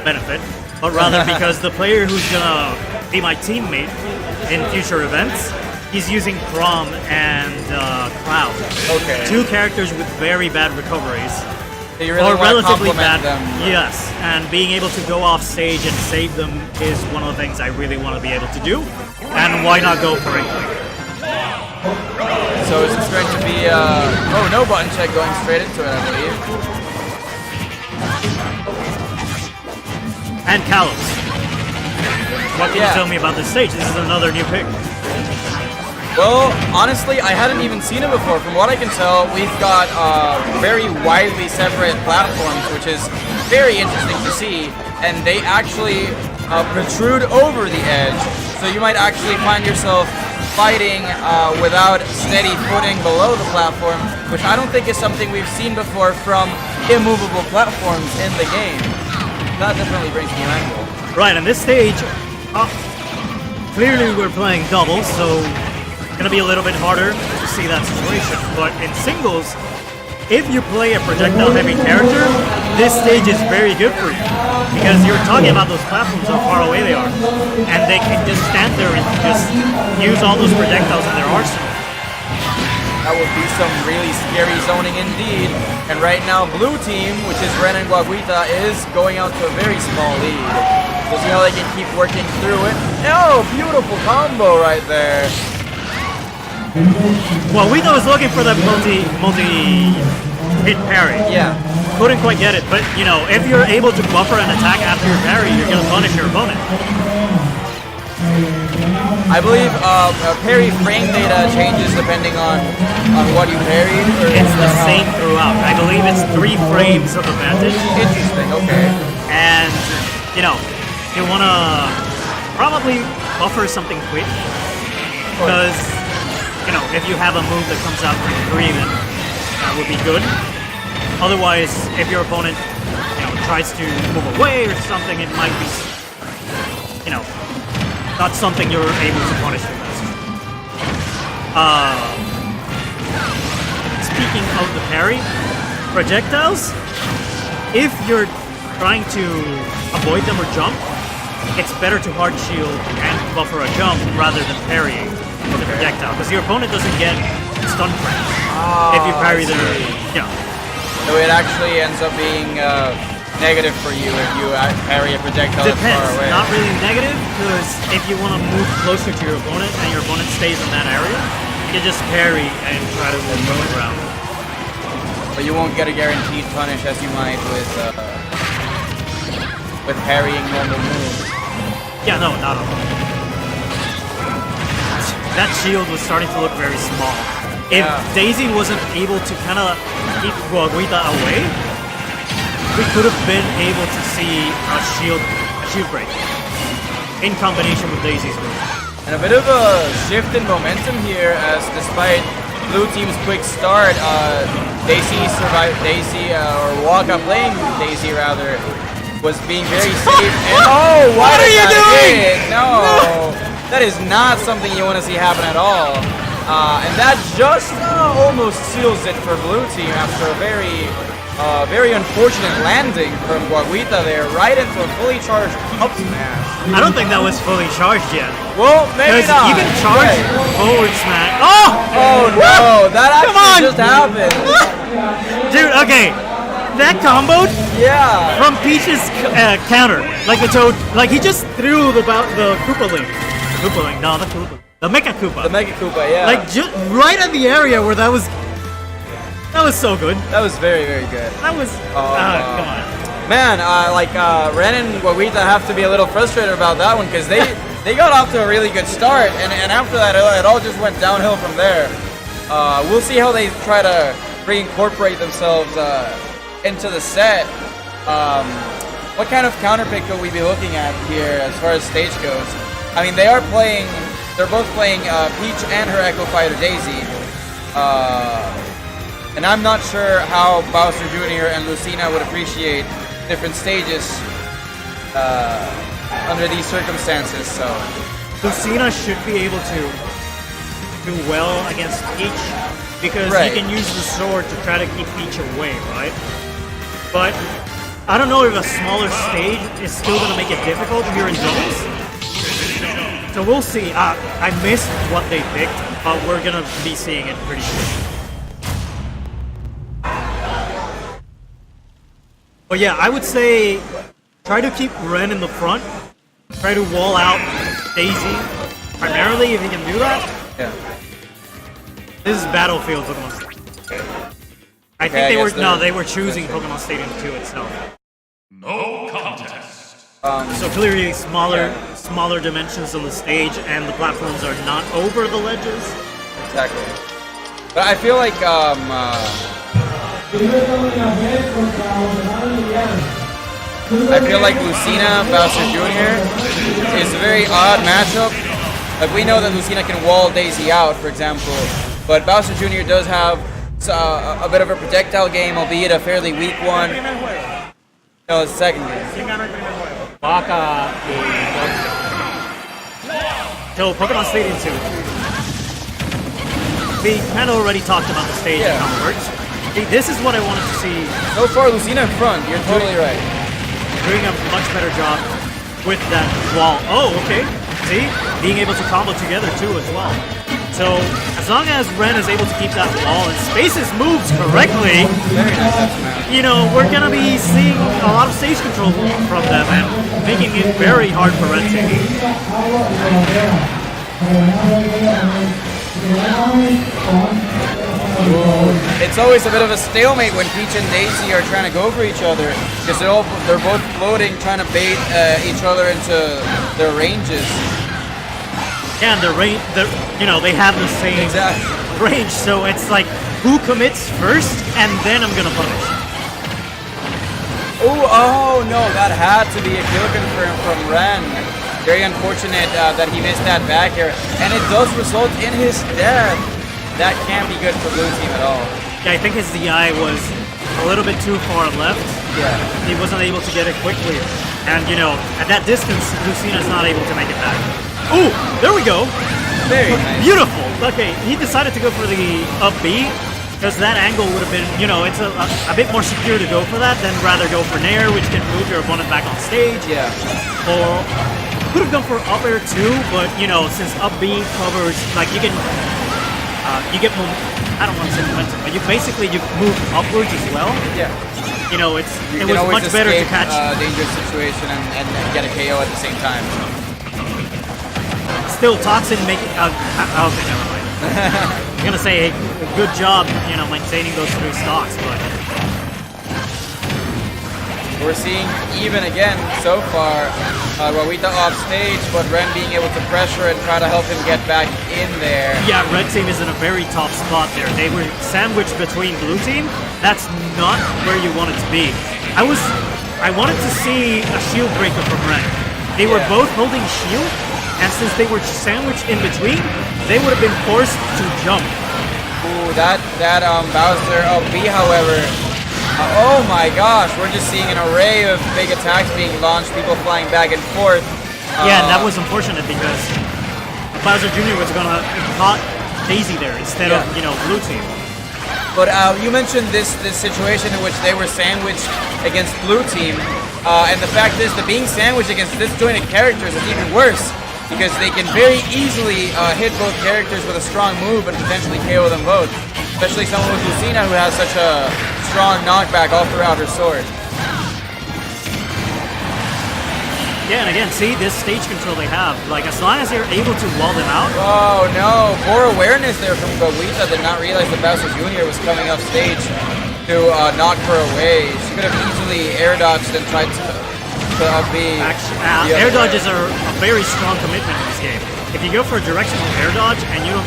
benefit, but rather because the player who's gonna be my teammate in future events, he's using Chrom and Cloud. Okay. 2 characters with very bad recoveries. So you really or relatively bad. them. Yes, and being able to go off stage and save them is one of the things I really want to be able to do. And why not go for it? So is this going to be, oh, no button check going straight into it, I believe. And Kalos. What can you tell me about this stage? This is another new pick. Well, honestly, I hadn't even seen it before. From what I can tell, we've got very widely separate platforms, which is very interesting to see. And they actually protrude over the edge. So you might actually find yourself fighting without steady footing below the platform, which I don't think is something we've seen before from immovable platforms in the game. That definitely brings new angle. Right, and this stage, clearly we're playing doubles, so it's gonna be a little bit harder to see that situation. But in singles, if you play a projectile-heavy character, this stage is very good for you. Because you're talking about those platforms, how far away they are. And they can just stand there and just use all those projectiles in their arsenal. That would be some really scary zoning indeed. And right now, blue team, which is Ren and Guaguita, is going out to a very small lead. We'll see how they can keep working through it. Oh, beautiful combo right there. Well, Guaguita was looking for that multi-hit parry. Yeah. Couldn't quite get it, but you know, if you're able to buffer an attack after your parry, you're gonna punish your opponent. I believe parry frame data changes depending on what you parried. It's the same throughout. I believe it's 3 frames of advantage. Interesting, okay. And, you know, you wanna probably buffer something quick. Because, you know, if you have a move that comes out with 3, then that would be good. Otherwise, if your opponent, you know, tries to move away or something, it might be, you know, not something you're able to punish the best. Speaking of the parry, projectiles, if you're trying to avoid them or jump, it's better to hard shield and buffer a jump rather than parrying the projectile, because your opponent doesn't get stun frames if you parry their, yeah. So it actually ends up being negative for you if you parry a projectile that's far away. Not really negative, because if you want to move closer to your opponent and your opponent stays in that area, you just parry and try to move around. But you won't get a guaranteed punish as you might with parrying normal moves. Yeah, no, not at all. That shield was starting to look very small. If Daisy wasn't able to kind of keep Guaguita away, we could have been able to see a shield break in combination with Daisy's move. And a bit of a shift in momentum here, as despite blue team's quick start, Daisy survived. Daisy or Waka playing Daisy rather was being very safe. And oh, what are you doing? No, that is not something you want to see happen at all. And that just almost seals it for blue team after a very unfortunate landing from Guaguita there, right into a fully charged up smash. I don't think that was fully charged yet. Well, maybe not. You can charge forward smash. Oh no, that actually just happened. Dude, okay. That combo from Peach's counter, like the Toad, like he just threw the Koopa Link. The Mecha Koopa. The Mega Koopa, yeah. Like just right at the area where that was so good. That was very, very good. That was come on. Man, Ren and Guaguita have to be a little frustrated about that one, because they got off to a really good start, and after that it all just went downhill from there. We'll see how they try to reincorporate themselves into the set. What kind of counter pick could we be looking at here as far as stage goes? I mean, they're both playing Peach and her Echo Fighter Daisy. And I'm not sure how Bowser Jr. and Lucina would appreciate different stages under these circumstances, so. Lucina should be able to do well against Peach, because he can use the sword to try to keep Peach away, right? But I don't know if a smaller stage is still going to make it difficult here in doubles. So we'll see. I missed what they picked, but we're going to be seeing it pretty soon. But yeah, I would say try to keep Ren in the front. Try to wall out Daisy primarily if you can do that. Yeah. This is Battlefield Pokemon Stadium. I think they were choosing Pokemon Stadium 2 itself. No contest. So clearly smaller dimensions on the stage and the platforms are not over the ledges. Exactly. But I feel like Lucina Bowser Jr. is a very odd matchup. Like we know that Lucina can wall Daisy out, for example, but Bowser Jr. does have a bit of a projectile game, albeit a fairly weak one. No, it's the second game. Waka So Pokemon Stadium 2. We kind of already talked about the stage and how it works. See, this is what I wanted to see. So far, Lucina in front. You're totally right. Doing a much better job with that wall. Oh, okay. See? Being able to combo together too as well. So, as long as Ren is able to keep that wall and spaces moves correctly, Very nice, man. you know, we're gonna be seeing a lot of stage control from them and making it very hard for Ren to hit. It's always a bit of a stalemate when Peach and Daisy are trying to go for each other because they're both floating, trying to bait each other into their ranges. Yeah, and they have the same range, so it's like, who commits first, and then I'm gonna punish. Oh no, that had to be a kill confirm from Ren. Very unfortunate that he missed that back air, and it does result in his death. That can't be good for Blue Team at all. Yeah, I think his DI was a little bit too far left. Yeah. He wasn't able to get it quickly. And, at that distance, Lucina's not able to make it back. Ooh, there we go. Very nice. Beautiful. Okay, he decided to go for the up B because that angle would have been, it's a bit more secure to go for that than rather go for Nair, which can move your opponent back on stage. Yeah. Or could have gone for up air too, but, since up B covers, like, you get I don't want to say momentum, but you move upwards as well. Yeah. It was much better to catch. Dangerous situation and get a KO at the same time. Still, Toxin making. Okay, never mind. I'm gonna say a good job, maintaining those 3 stocks, but we're seeing even again so far. Guaguita off stage, but Ren being able to pressure and try to help him get back in there. Yeah, Red Team is in a very tough spot there. They were sandwiched between Blue Team. That's not where you want it to be. I wanted to see a shield breaker from Ren. They were both holding shield, and since they were sandwiched in between, they would have been forced to jump. Ooh, that Bowser up B, however. Oh my gosh, we're just seeing an array of big attacks being launched, people flying back and forth. Yeah, and that was unfortunate because Bowser Jr. was gonna caught Daisy there instead of, Blue Team. But you mentioned this situation in which they were sandwiched against Blue Team, and the fact is that being sandwiched against disjointed characters is even worse because they can very easily hit both characters with a strong move and potentially KO them both. Especially someone with Lucina who has such a strong knockback all throughout her sword. Yeah, and again, see this stage control they have. Like, as long as they're able to wall them out. Oh no, poor awareness there from Guaguita. Did not realize that Bowser Jr. was coming off stage to knock her away. She could have easily air dodged and tried to be. Actually, air dodges are a very strong commitment in this game. If you go for a directional air dodge and you don't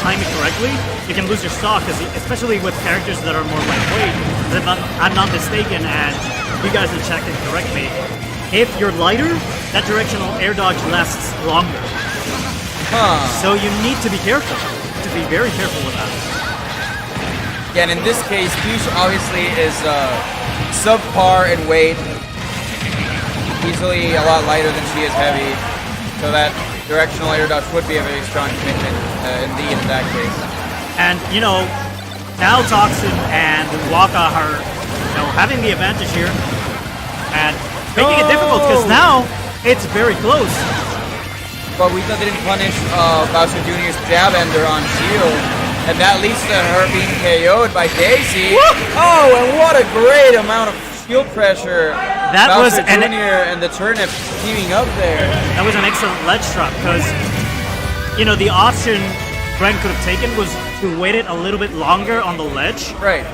time it correctly, you can lose your stock, especially with characters that are more lightweight. If I'm not mistaken, and you guys have checked it correctly, if you're lighter, that directional air dodge lasts longer. So you need to be careful, to be very careful with that. Yeah, and in this case, Peach obviously is subpar in weight, easily a lot lighter than she is heavy, so that directional air dodge would be a very strong commitment indeed in that case. And, now Toxin and Waka are, having the advantage here. and making it difficult because now it's very close. Guaguita didn't punish Bowser Jr.'s jab ender on shield, and that leads to her being KO'd by Daisy. Oh, and what a great amount of shield pressure. That Bowser was Jr. and the turnip teaming up there. That was an excellent ledge trap because, you know, the option Brent could have taken was to wait it a little bit longer on the ledge. Right.